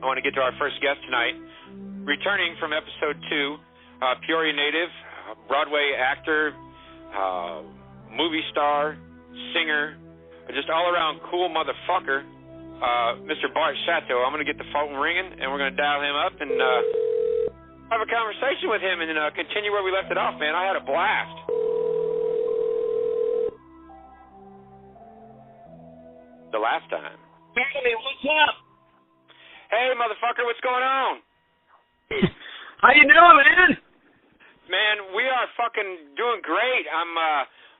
I want to get to our first guest tonight. Returning from episode 2, Peoria native, Broadway actor, movie star, singer, just all-around cool motherfucker, Mr. Bart Shatto. I'm going to get the phone ringing, and we're going to dial him up and have a conversation with him and continue where we left it off, man. I had a blast. The last time. Hey, what's up? Hey, motherfucker, what's going on? How you doing, man? Man, we are fucking doing great. I'm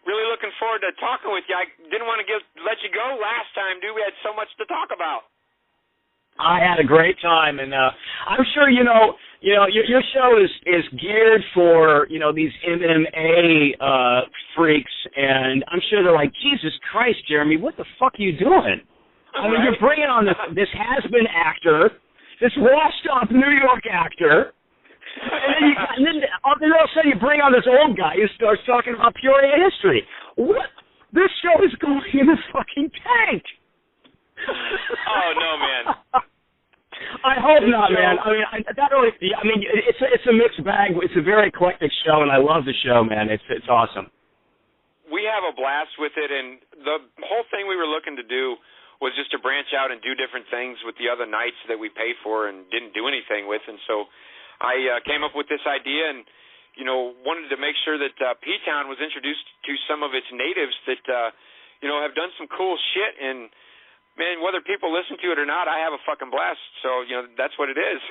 really looking forward to talking with you. I didn't want to let you go last time, dude. We had so much to talk about. I had a great time, and I'm sure your show is geared for these MMA freaks, and I'm sure they're like, Jesus Christ, Jeremy, what the fuck are you doing? I mean, you're bringing on this has-been actor, this washed-up New York actor, and then all of a sudden you bring on this old guy who starts talking about Peoria history. What? This show is going in the fucking tank. Oh no, man. I hope not, man. I mean, it's a mixed bag. It's a very eclectic show, and I love the show, man. It's awesome. We have a blast with it, and the whole thing we were looking to do was just to branch out and do different things with the other nights that we pay for and didn't do anything with. And so I came up with this idea and, wanted to make sure that P-Town was introduced to some of its natives that, have done some cool shit. And, man, whether people listen to it or not, I have a fucking blast. So, that's what it is.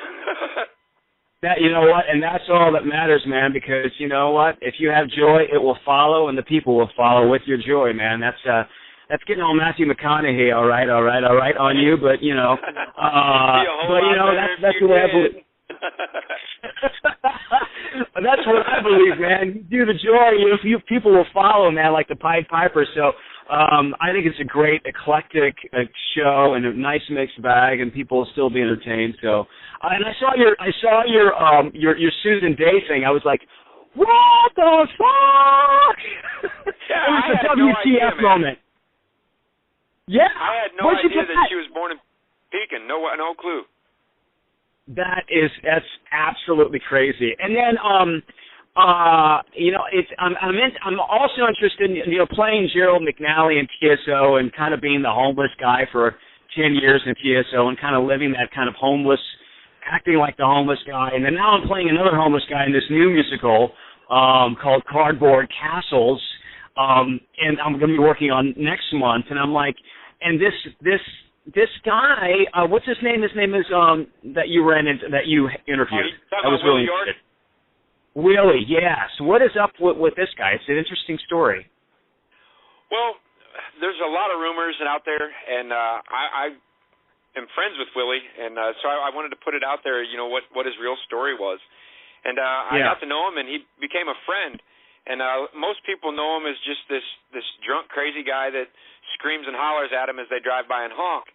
You know what? And that's all that matters, man, because you know what? If you have joy, it will follow, and the people will follow with your joy, man. That's getting all Matthew McConaughey, all right, on you, but, that's the way I believe. That's what I believe, man. Do the joy, people will follow, man, like the Pied Piper. So I think it's a great eclectic show and a nice mixed bag, and people will still be entertained. So, and I saw your Susan Day thing. I was like, what the fuck? Yeah, it was a WTF moment. Yeah, I had no idea that she was born in Pekin. No clue. That's absolutely crazy. And then, I'm also interested in playing Gerald McNally in TSO and kind of being the homeless guy for 10 years in TSO and kind of living that kind of homeless, acting like the homeless guy. And then now I'm playing another homeless guy in this new musical called Cardboard Castles, and I'm going to be working on next month. And I'm like. And this guy, what's his name? His name is that you interviewed. That was really Willie York? Willie, yes. What is up with this guy? It's an interesting story. Well, there's a lot of rumors out there, and I am friends with Willie, and so I wanted to put it out there. What his real story was, and I got to know him, and he became a friend. And most people know him as just this drunk, crazy guy that screams and hollers at him as they drive by and honk.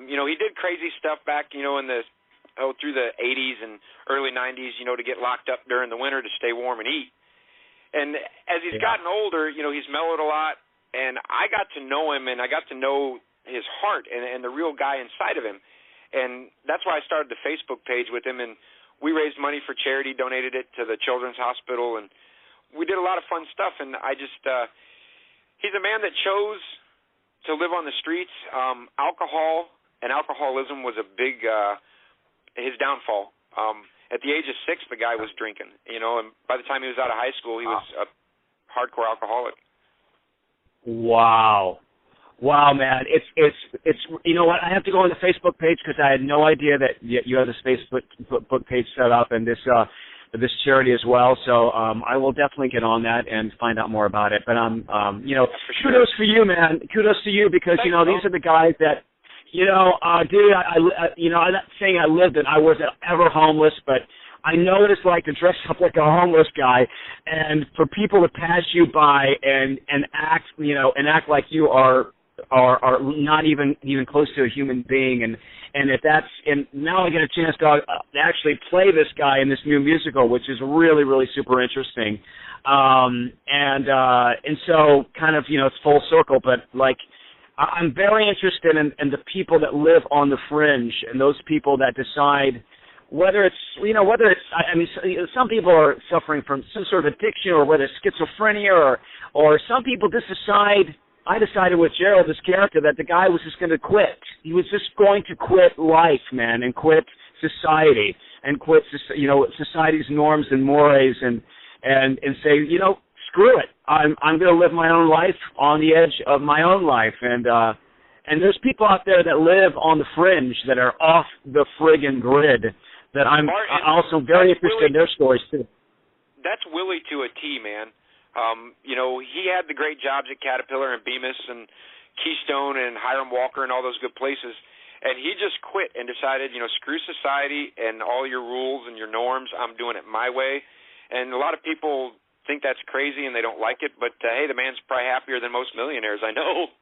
He did crazy stuff back, in through the 80s and early 90s, to get locked up during the winter to stay warm and eat. And as he's gotten older, he's mellowed a lot. And I got to know him, and I got to know his heart and the real guy inside of him. And that's why I started the Facebook page with him. And we raised money for charity, donated it to the Children's Hospital, and we did a lot of fun stuff. And I just he's a man that chose to live on the streets. Alcohol and alcoholism was a big his downfall. At the age of 6, the guy was drinking, and by the time he was out of high school, he was a hardcore alcoholic. Wow, man, it's you know what? I have to go on the Facebook page because I had no idea that you had this Facebook page set up and this charity as well. So I will definitely get on that and find out more about it. But kudos for you, man. Kudos to you because these are the guys that. Dude, I'm not saying I lived it. I wasn't ever homeless, but I know what it's like to dress up like a homeless guy, and for people to pass you by and act like you are not even close to a human being, and now I get a chance to actually play this guy in this new musical, which is really, really super interesting, and so kind of it's full circle, but like. I'm very interested in the people that live on the fringe and those people that decide whether it's, I mean, some people are suffering from some sort of addiction, or whether it's schizophrenia, or some people just decide. I decided with Gerald, this character, that the guy was just going to quit. He was just going to quit life, man, and quit society, and quit, society's norms and mores, and say, screw it. I'm going to live my own life on the edge of my own life, and there's people out there that live on the fringe that are off the friggin' grid that I'm also very interested in their stories too. That's Willie to a T, man. He had the great jobs at Caterpillar and Bemis and Keystone and Hiram Walker and all those good places, and he just quit and decided, screw society and all your rules and your norms. I'm doing it my way. And a lot of people think that's crazy and they don't like it, but hey, the man's probably happier than most millionaires I know.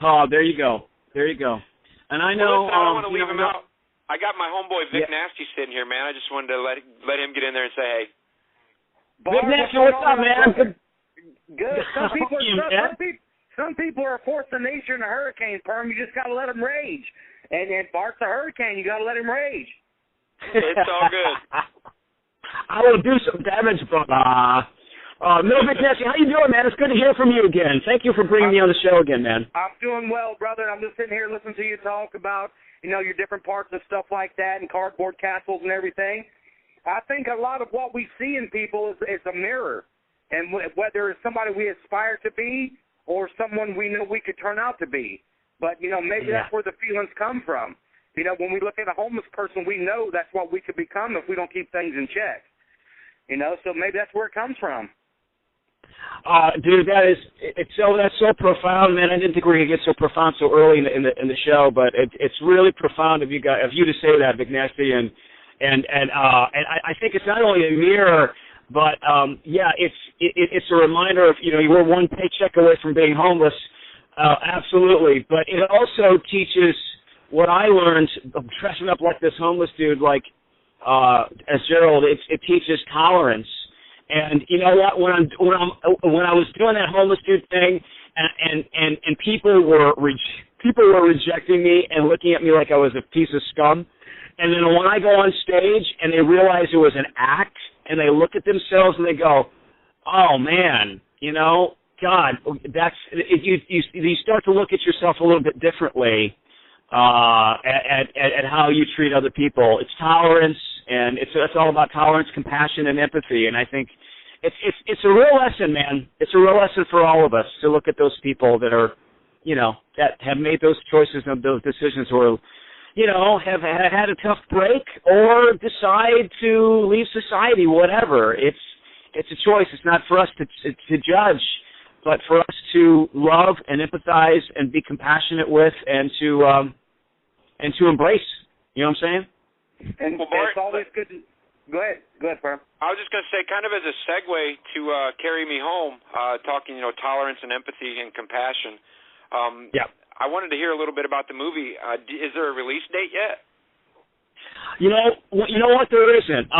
Oh, there you go. And I know. Listen, I don't want to leave him out. I got my homeboy Vic Nasty sitting here, man. I just wanted to let him get in there and say, hey. Vic Nasty, what's up, man? Good. Some people are forced to nature in a hurricane, Perm. You just got to let them rage. And Bart's a hurricane. You got to let him rage. It's all good. I will do some damage, brother. Vic Nasty, how you doing, man? It's good to hear from you again. Thank you for bringing me on the show again, man. I'm doing well, brother. I'm just sitting here listening to you talk about, your different parts and stuff like that, and cardboard castles and everything. I think a lot of what we see in people is a mirror. And whether it's somebody we aspire to be or someone we know we could turn out to be. But, maybe that's where the feelings come from. When we look at a homeless person, we know that's what we could become if we don't keep things in check. So maybe that's where it comes from. Dude, that's so profound, man. I didn't think we were going to get so profound so early in the show, but it's really profound of you to say that, Vic Nasty, and I think it's not only a mirror, but it's a reminder of you were one paycheck away from being homeless, absolutely. But it also teaches what I learned of dressing up like this homeless dude, like as Gerald. It teaches tolerance. And you know what? When I was doing that homeless dude thing, and people were rejecting me and looking at me like I was a piece of scum. And then when I go on stage and they realize it was an act, and they look at themselves and they go, "Oh man, God, that's you start to look at yourself a little bit differently at how you treat other people. It's tolerance, and it's all about tolerance, compassion, and empathy. And I think it's a real lesson, man. It's a real lesson for all of us to look at those people that are, that have made those choices and those decisions, or have had a tough break, or decide to leave society, whatever. It's a choice. It's not for us to judge, but for us to love and empathize and be compassionate with, and to embrace. You know what I'm saying? And Bart, it's always good to... Go ahead, Perm. I was just going to say, kind of as a segue to carry me home, talking, tolerance and empathy and compassion. I wanted to hear a little bit about the movie. Is there a release date yet? You know what? There isn't.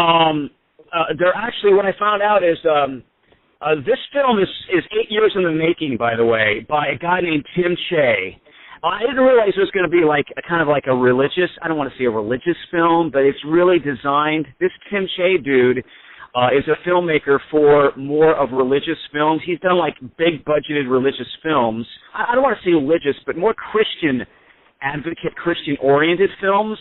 There actually, what I found out is this film is 8 years in the making, by the way, by a guy named Tim Che. I didn't realize it was going to be kind of like a religious, I don't want to say a religious film, but it's really designed. This Tim Che dude is a filmmaker for more of religious films. He's done big budgeted religious films. I don't want to say religious, but more Christian advocate, Christian oriented films.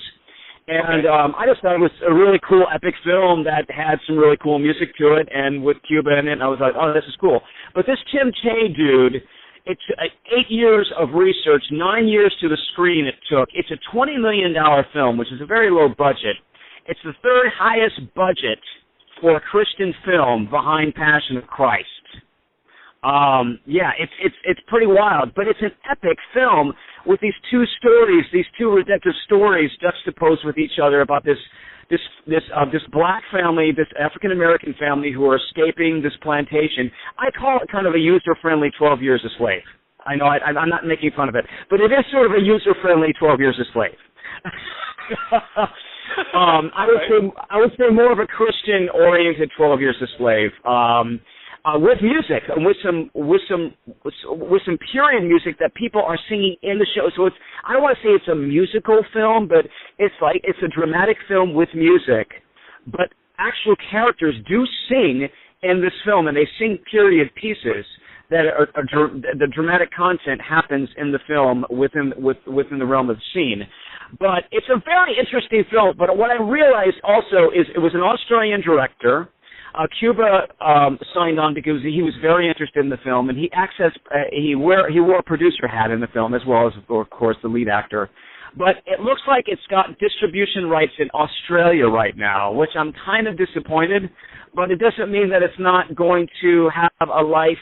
And I just thought it was a really cool, epic film that had some really cool music to it, and with Cuba in it, and I was like, oh, this is cool. But this Tim Che dude, it's 8 years of research, 9 years to the screen it took. It's a $20 million film, which is a very low budget. It's the third highest budget for a Christian film behind Passion of Christ. It's pretty wild, but it's an epic film with these two stories, these two redemptive stories juxtaposed with each other about this black family, this African American family who are escaping this plantation. I call it kind of a user-friendly 12 Years a Slave. I know I'm not making fun of it, but it is sort of a user-friendly 12 Years a Slave. I would say more of a Christian-oriented 12 Years a Slave. with music and with some period music that people are singing in the show. So I don't want to say it's a musical film, but it's a dramatic film with music. But actual characters do sing in this film, and they sing period pieces that are the dramatic content happens in the film within the realm of the scene. But it's a very interesting film. But what I realized also is it was an Australian director. Cuba signed on because he was very interested in the film, and he wore a producer hat in the film as well as, of course, the lead actor. But it looks like it's got distribution rights in Australia right now, which I'm kind of disappointed. But it doesn't mean that it's not going to have a life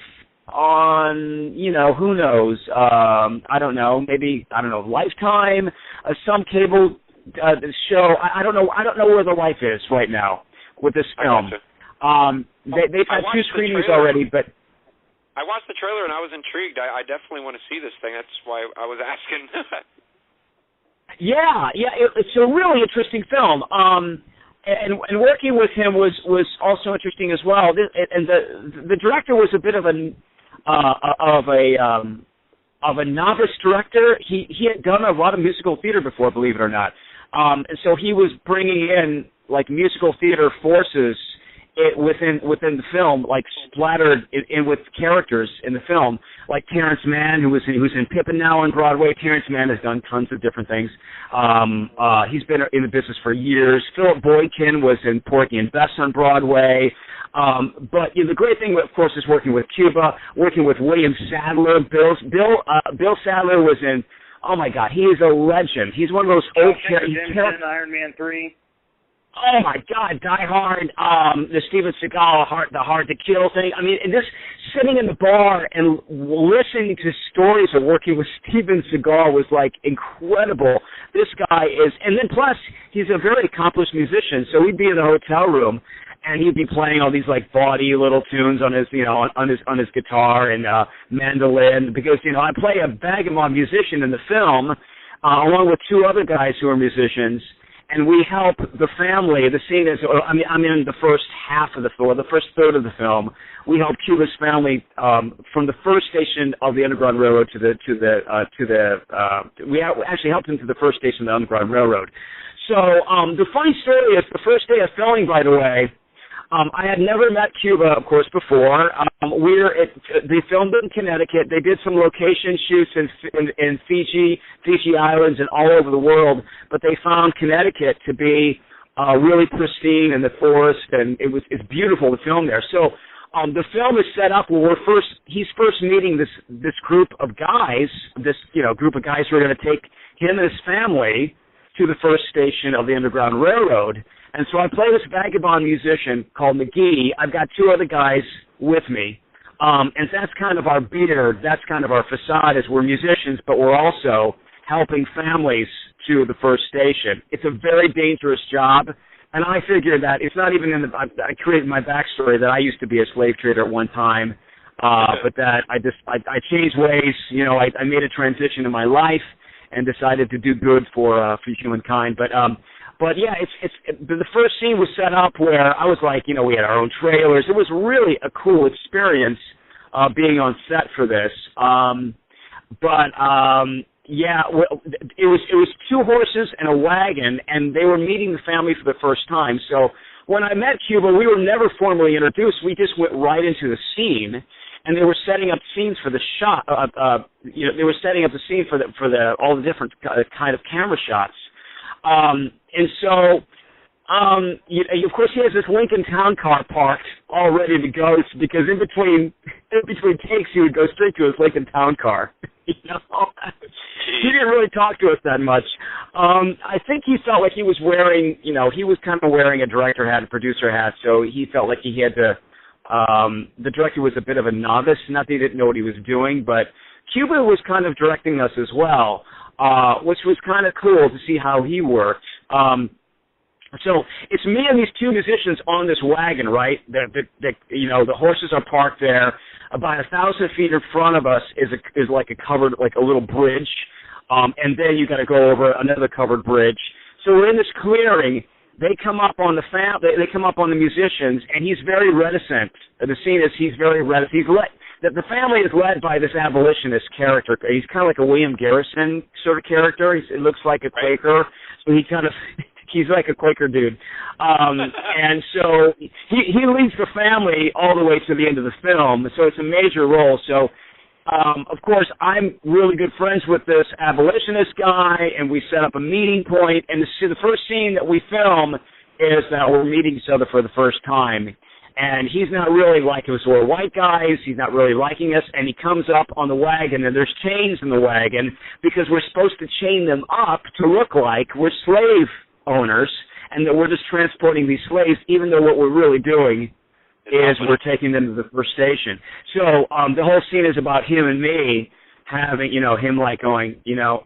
on, who knows? I don't know. Maybe Lifetime, some cable show. I don't know. I don't know where the life is right now with this film. They've had 2 screenings already, but I watched the trailer and I was intrigued. I definitely want to see this thing. That's why I was asking. It's a really interesting film. And working with him was also interesting as well. And the director was a bit of a novice director. He had done a lot of musical theater before, believe it or not. And so he was bringing in like musical theater forces within the film, like splattered in with characters in the film, like Terrence Mann, who's in Pippin now on Broadway. Terrence Mann has done tons of different things. He's been in the business for years. Philip Boykin was in Porgy and Bess on Broadway. But the great thing, of course, is working with Cuba, working with William Sadler. Bill Sadler was in. Oh my God, he is a legend. He's one of those old characters. Iron Man 3. Oh my God, Die Hard, the Steven Seagal the Hard to Kill thing. I mean, and just sitting in the bar and listening to stories of working with Steven Seagal was like incredible. This guy is, and then plus he's a very accomplished musician. So we'd be in the hotel room, and he'd be playing all these like bawdy little tunes on his, on his guitar and mandolin, because I play a vagabond musician in the film, along with 2 other guys who are musicians. And we help the family. The scene is, I'm in the first half of the film, the first third of the film. We help Cuba's family from the first station of the Underground Railroad we actually helped them to the first station of the Underground Railroad. So the funny story is, the first day of filming, by the way, I had never met Cuba, of course, before. They filmed in Connecticut. They did some location shoots in Fiji Islands, and all over the world. But they found Connecticut to be really pristine, in the forest, and it's beautiful to film there. So the film is set up where he's first meeting this group of guys, group of guys who are going to take him and his family to the first station of the Underground Railroad. And so I play this vagabond musician called McGee. I've got 2 other guys with me. And that's kind of our beard. That's kind of our facade, is we're musicians, but we're also helping families to the first station. It's a very dangerous job. And I figure that it's not even I created my backstory that I used to be a slave trader at one time. But that I changed ways. I made a transition in my life and decided to do good for humankind. But yeah, the first scene was set up where I was like, we had our own trailers. It was really a cool experience being on set for this. It was 2 horses and a wagon, and they were meeting the family for the first time. So when I met Cuba, we were never formally introduced. We just went right into the scene, and they were setting up scenes for the shot. They were setting up the scene for all the different kind of camera shots. And so, of course, he has this Lincoln Town Car parked, all ready to go, because in between takes, he would go straight to his Lincoln Town Car. He didn't really talk to us that much. I think he felt like he was wearing, he was kind of wearing a director hat, a producer hat, so he felt like he had to. The director was a bit of a novice, not that he didn't know what he was doing, but Cuba was kind of directing us as well. Which was kind of cool to see how he worked. So it's me and these 2 musicians on this wagon, right? The horses are parked there. About 1,000 feet in front of us is like a little bridge, and then you got to go over another covered bridge. So we're in this clearing. they come up on they come up on the musicians, and he's very reticent. The scene is he's very reticent. The family is led by this abolitionist character. He's kind of like a William Garrison sort of character. It looks like a Quaker, so he's like a Quaker dude. And so he leads the family all the way to the end of the film, so it's a major role. So, of course, I'm really good friends with this abolitionist guy, and we set up a meeting point, and the first scene that we film is that we're meeting each other for the first time. And he's not really liking us. We're white guys. He's not really liking us. And he comes up on the wagon, and there's chains in the wagon because we're supposed to chain them up to look like we're slave owners and that we're just transporting these slaves, even though what we're really doing is we're taking them to the first station. So the whole scene is about him and me having, him like going,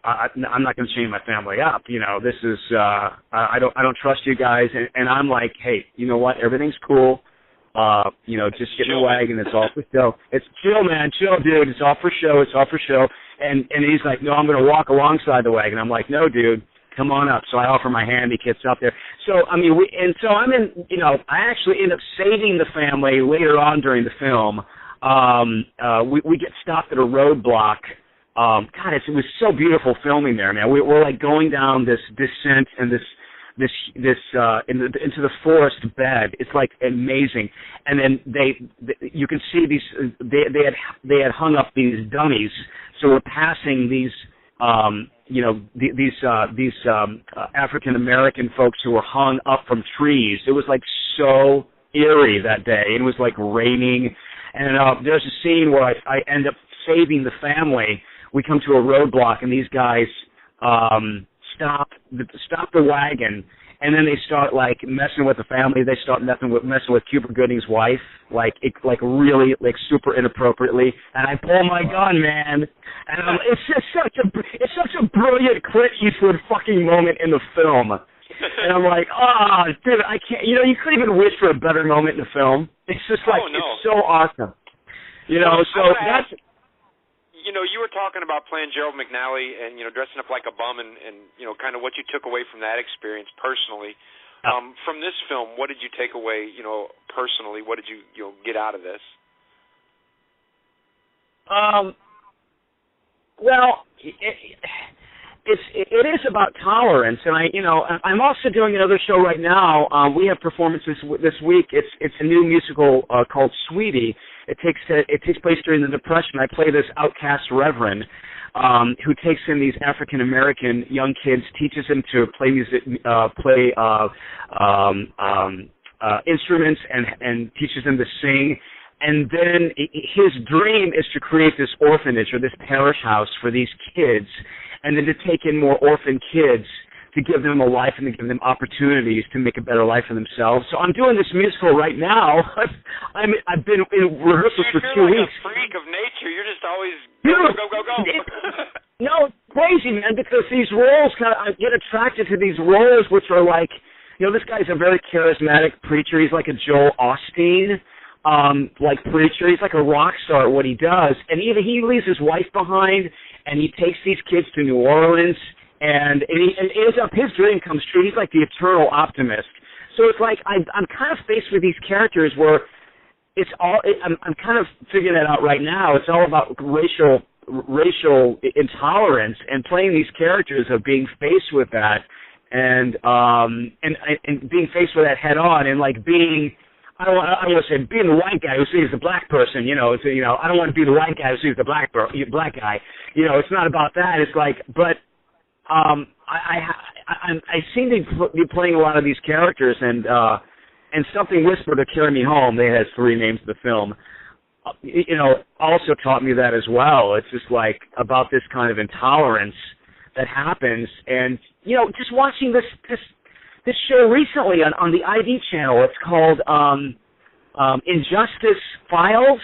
I'm not going to chain my family up. This is, I don't trust you guys. And I'm like, hey, you know what? Everything's cool. Just get in the wagon. It's all for show. It's chill, man. Chill, dude. It's all for show. It's all for show. And he's like, no, I'm going to walk alongside the wagon. I'm like, no, dude, come on up. So I offer my hand. He gets up there. So, I actually end up saving the family later on during the film. We get stopped at a roadblock. It was so beautiful filming there, man. We're like going down this descent and into the forest bed. It's like amazing. And then you can see these. They had hung up these dummies. So we're passing these. These African American folks who were hung up from trees. It was like so eerie that day. It was like raining, and there's a scene where I end up saving the family. We come to a roadblock, and these guys stop the wagon, and then they start like messing with the family. They start messing with Cuba Gooding's wife, really super inappropriately. And I pull my gun, man. And it's such a brilliant Clint Eastwood fucking moment in the film. And I'm like, dude, I can't. You couldn't even wish for a better moment in the film. It's just like it's so awesome. So that's. You were talking about playing Gerald McNally and, dressing up like a bum and kind of what you took away from that experience personally. From this film, what did you take away, personally? What did you get out of this? Well, it is about tolerance, and I'm also doing another show right now. We have performances this week. It's a new musical called Sweetie. It takes place during the Depression. I play this outcast reverend who takes in these African American young kids, teaches them to play music, instruments, and teaches them to sing. And then his dream is to create this orphanage or this parish house for these kids, and then to take in more orphan kids to give them a life and to give them opportunities to make a better life for themselves. So I'm doing this musical right now. I've been in rehearsals for 2 weeks. You're like a freak of nature. You're just always go. No, it's crazy, man, because these roles I get attracted to these roles which are like, this guy's a very charismatic preacher. He's like a Joel Osteen preacher. He's like a rock star at what he does. And he leaves his wife behind, and he takes these kids to New Orleans, and his dream comes true. He's like the eternal optimist. So it's like I'm kind of faced with these characters where I'm kind of figuring that out right now. It's all about racial intolerance, and playing these characters of being faced with that, and being faced with that head on, and like being. I don't want to say being the white guy who sees the black person, I don't want to be the white guy who sees the black guy. It's not about that. It's like, but I seem to be playing a lot of these characters, and Something Whispered to Carry Me Home, they has 3 names of the film, also taught me that as well. It's just like about this kind of intolerance that happens, and just watching this show recently on the ID channel. It's called Injustice Files,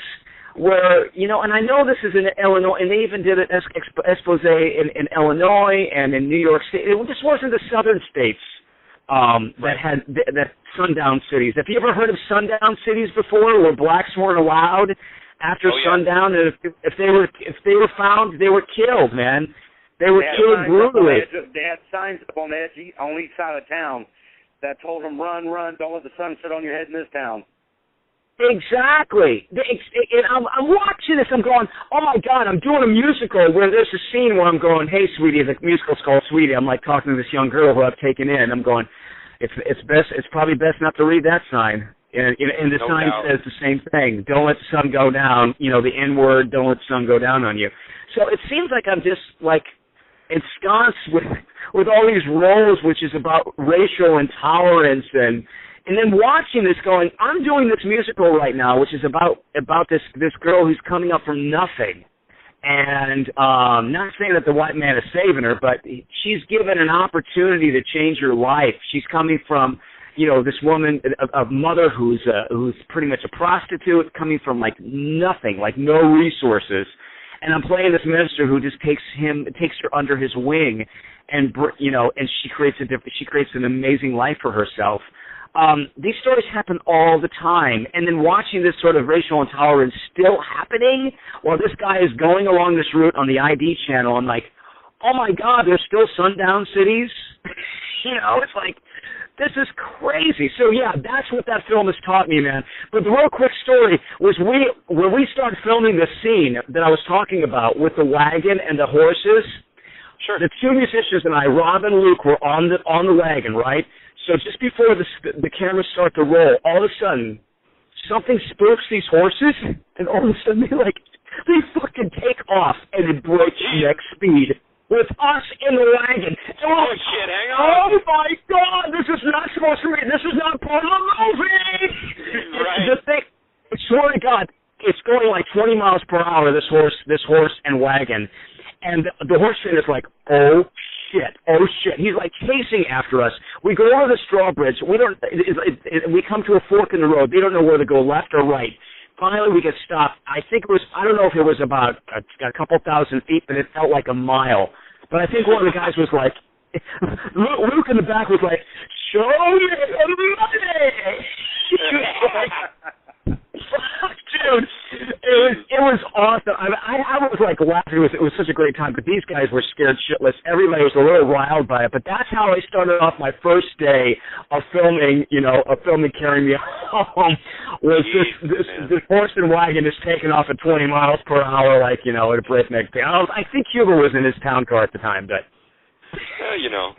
where, and I know this is in Illinois, and they even did an expose in Illinois and in New York State. This wasn't the southern states that sundown cities. Have you ever heard of sundown cities before, where blacks weren't allowed after sundown, and if they were found, they were killed, man. They were killed brutally. They had signs up on the east side of town that told him, run, don't let the sun set on your head in this town. Exactly. And I'm watching this. I'm going, oh my God! I'm doing a musical where there's a scene where I'm going, hey, sweetie, the musical's called Sweetie. I'm like talking to this young girl who I've taken in. I'm going, it's probably best not to read that sign. And the sign says the same thing. Don't let the sun go down. You know, the N word. Don't let the sun go down on you. So it seems like I'm just like ensconced with all these roles, which is about racial intolerance and then watching this going, I'm doing this musical right now, which is about this girl who's coming up from nothing. And not saying that the white man is saving her, but she's given an opportunity to change her life. She's coming from, you know, this woman, a mother who's pretty much a prostitute, coming from like nothing, like no resources. And I'm playing this minister who just takes her under his wing, and you know, and she creates an amazing life for herself. These stories happen all the time, and then watching this sort of racial intolerance still happening while this guy is going along this route on the ID channel, I'm like, oh my God, there's still sundown cities? You know, it's like, this is crazy. So yeah, that's what that film has taught me, man. But the real quick story was when we started filming the scene that I was talking about with the wagon and the horses, sure, the two musicians and I, Rob and Luke, were on the wagon, right? So just before the cameras start to roll, all of a sudden, something spooks these horses, and all of a sudden they fucking take off at a breakneck speed with us in the wagon. Oh shit, hang on. Oh my God, this is not supposed to be, this is not part of the movie! Right. The thing, I swear to God, it's going like 20 miles per hour, this horse and wagon. And the horse trainer is like, oh shit. He's like chasing after us. We go over the straw bridge. We come to a fork in the road. They don't know whether to go left or right. Finally, we get stopped. I don't know if it was about a couple thousand feet, but it felt like a mile. But I think one of the guys was like, Luke in the back was like, show me the money! Dude, it was awesome. I was like laughing. It was such a great time. But these guys were scared shitless. Everybody was a little riled by it. But that's how I started off my first day of filming. You know, Carrying Me Home. Was this horse and wagon is taking off at 20 miles per hour, like, you know, at a breakneck pace. I think Cuba was in his town car at the time, but you know,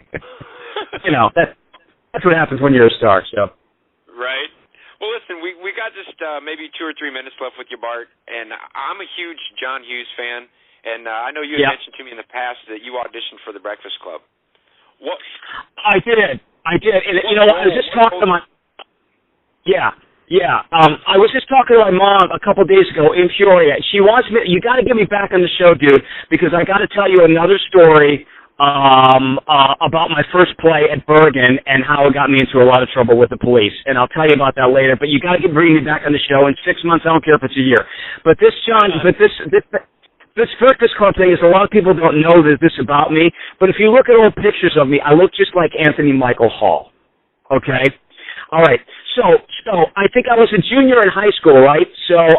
you know that's what happens when you're a star. So right. Well, listen, we got just maybe 2 or 3 minutes left with you, Bart, and I'm a huge John Hughes fan, and I know you had mentioned to me in the past that you auditioned for The Breakfast Club. What? I did. And you know, I was just talking to my... Yeah. I was just talking to my mom a couple days ago in Peoria. She wants me... You got to get me back on the show, dude, because I got to tell you another story about my first play at Bergen and how it got me into a lot of trouble with the police. And I'll tell you about that later. But you got to bring me back on the show in 6 months. I don't care if it's a year. But this Breakfast Club thing is, a lot of people don't know this about me. But if you look at old pictures of me, I look just like Anthony Michael Hall. Okay? All right. So I think I was a junior in high school, right? So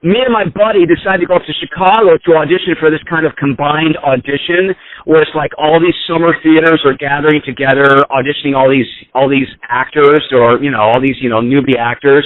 me and my buddy decided to go up to Chicago to audition for this kind of combined audition where it's like all these summer theaters are gathering together, auditioning all these actors, or, you know, all these, you know, newbie actors.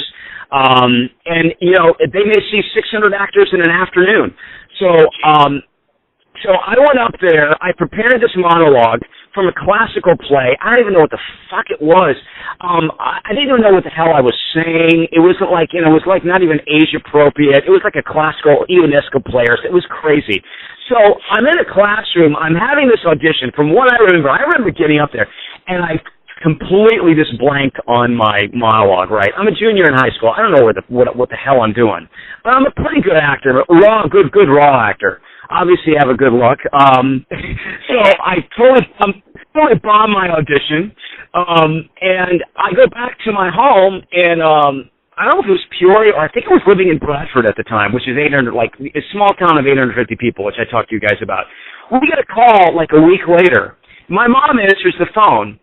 And, you know, they may see 600 actors in an afternoon. So I went up there, I prepared this monologue from a classical play. I don't even know what the fuck it was. I didn't even know what the hell I was saying. It wasn't like, you know, it was like not even age appropriate. It was like a classical Ionesco player. It was crazy. So I'm in a classroom. I'm having this audition. From what I remember getting up there, and I completely just blanked on my monologue, right? I'm a junior in high school. I don't know what the hell I'm doing. But I'm a pretty good actor, good raw actor. Obviously, I have a good look. So I totally bombed my audition. And I go back to my home, and I don't know if it was Peoria, or I think I was living in Bradford at the time, which is 800, like a small town of 850 people, which I talked to you guys about. We get a call like a week later. My mom answers the phone,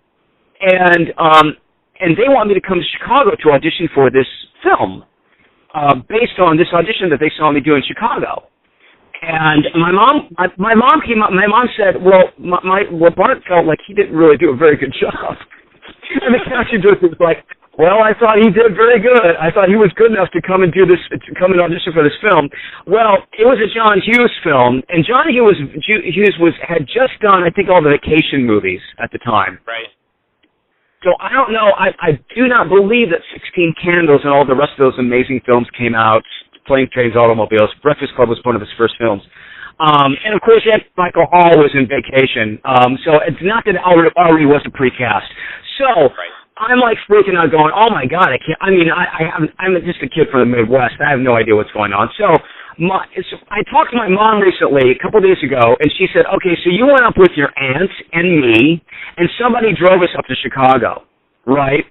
and they want me to come to Chicago to audition for this film, based on this audition that they saw me do in Chicago. And my mom came up. My mom said, "Well, Bart felt like he didn't really do a very good job." And the casting director was like, well, I thought he did very good. I thought he was good enough to come and audition for this film. Well, it was a John Hughes film, and John Hughes had just done, I think, all the vacation movies at the time. Right. So I don't know. I do not believe that 16 Candles and all the rest of those amazing films came out. Planes, Trains, Automobiles. Breakfast Club was one of his first films. And of course, Michael Hall was in Vacation. So it's not that it already was a precast. So. Right. I'm like freaking out going, oh my God, I can't, I mean, I'm just a kid from the Midwest. I have no idea what's going on. So I talked to my mom recently, a couple of days ago, and she said, okay, so you went up with your aunt and me, and somebody drove us up to Chicago, right?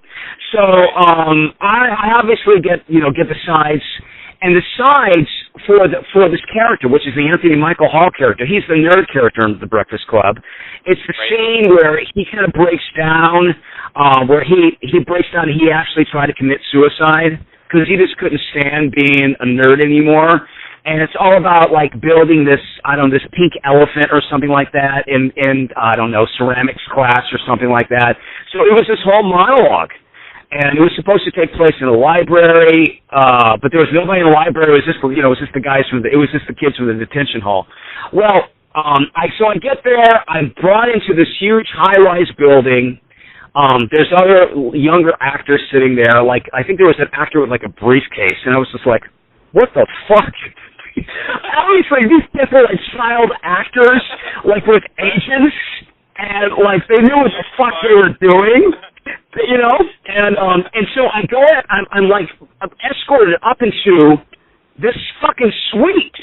So I obviously get the sides, and the sides for this character, which is the Anthony Michael Hall character. He's the nerd character in The Breakfast Club. It's the scene where he kind of breaks down, where he breaks down and he actually tried to commit suicide because he just couldn't stand being a nerd anymore. And it's all about like building this, this pink elephant or something like that in I don't know, ceramics class or something like that. So it was this whole monologue. And it was supposed to take place in a library, but there was nobody in the library. It was just, it was just the kids from the detention hall. Well, so I get there. I'm brought into this huge high-rise building. There's other younger actors sitting there. Like, I think there was an actor with like a briefcase, and I was just like, what the fuck? Obviously, these kids are like child actors, like with agents, and like they knew what the fuck they were doing. And so I go in, I'm escorted up into this fucking suite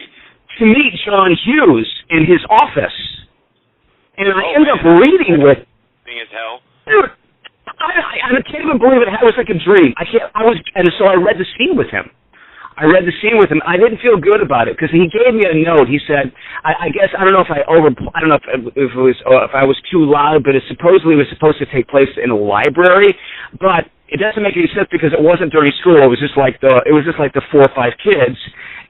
to meet John Hughes in his office. And I end up reading with... Thing as hell. Dude, I can't even believe it. It was like a dream. And so I read the scene with him. I didn't feel good about it because he gave me a note. He said, I guess I don't know if I don't know if I was too loud, but it supposedly was supposed to take place in a library, but it doesn't make any sense because it wasn't during school. It was just like the 4 or 5 kids,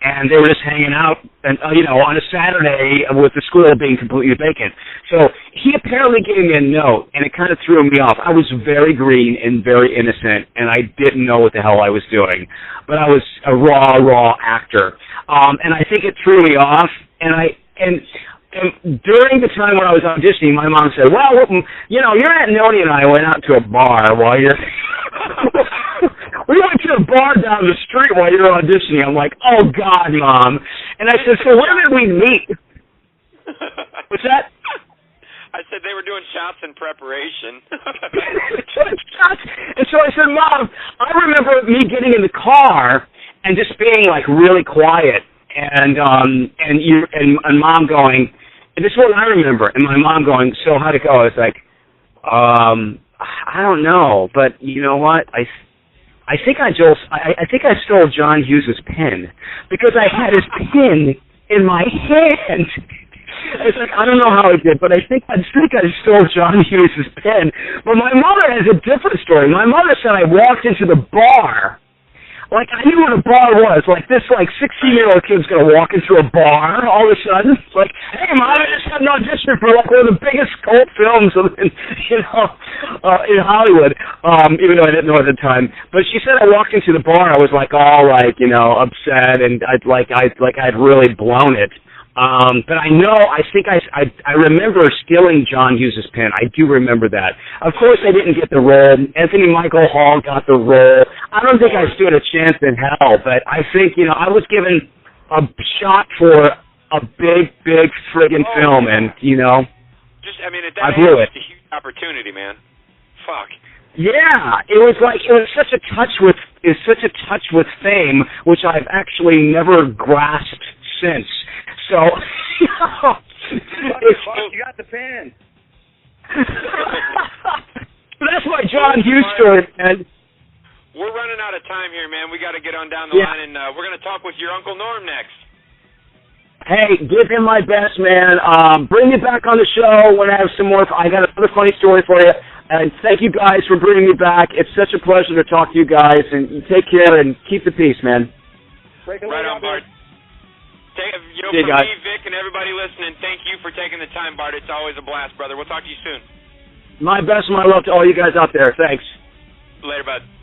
and they were just hanging out and on a Saturday with the school being completely vacant. So he apparently gave me a note, and it kind of threw me off. I was very green and very innocent, and I didn't know what the hell I was doing. But I was a raw actor. And I think it threw me off, and during the time when I was auditioning, my mom said, well, your Aunt Noni and I went out to a bar while you're... We went to a bar down the street while you were auditioning. I'm like, oh, God, Mom. And I said, so where did we meet? What's that? I said they were doing shots in preparation. And so I said, Mom, I remember me getting in the car and just being, like, really quiet. And Mom going, and this is what I remember. And my mom going, so how'd it go? I was like, I don't know, but you know what? I think I stole John Hughes' pen because I had his pen in my hand. It's like, I don't know how I did, but I think I stole John Hughes' pen. But my mother has a different story. My mother said I walked into the bar. Like, I knew what a bar was. Like, this, 16-year-old kid's going to walk into a bar all of a sudden. It's like, hey, Mom, I just had an audition for, one of the biggest cult films in Hollywood, even though I didn't know at the time. But she said I walked into the bar. I was, all, upset, and I'd really blown it. But I remember stealing John Hughes' pen. I do remember that. Of course, I didn't get the role. Anthony Michael Hall got the role. I don't think I stood a chance in hell, but I think, I was given a shot for a big friggin' film, and, I blew it. It's a huge opportunity, man. Fuck. Yeah, it was such a touch with fame, which I've actually never grasped since. So, you got the pen. That's my John Hughes story, man. We're running out of time here, man. We got to get on down the line, and we're going to talk with your Uncle Norm next. Hey, give him my best, man. Bring me back on the show when I have some more. I got another funny story for you. And thank you guys for bringing me back. It's such a pleasure to talk to you guys, and you take care and keep the peace, man. Right on, Bart. From me, Vic, and everybody listening, thank you for taking the time, Bart. It's always a blast, brother. We'll talk to you soon. My best, my love to all you guys out there. Thanks. Later, bud.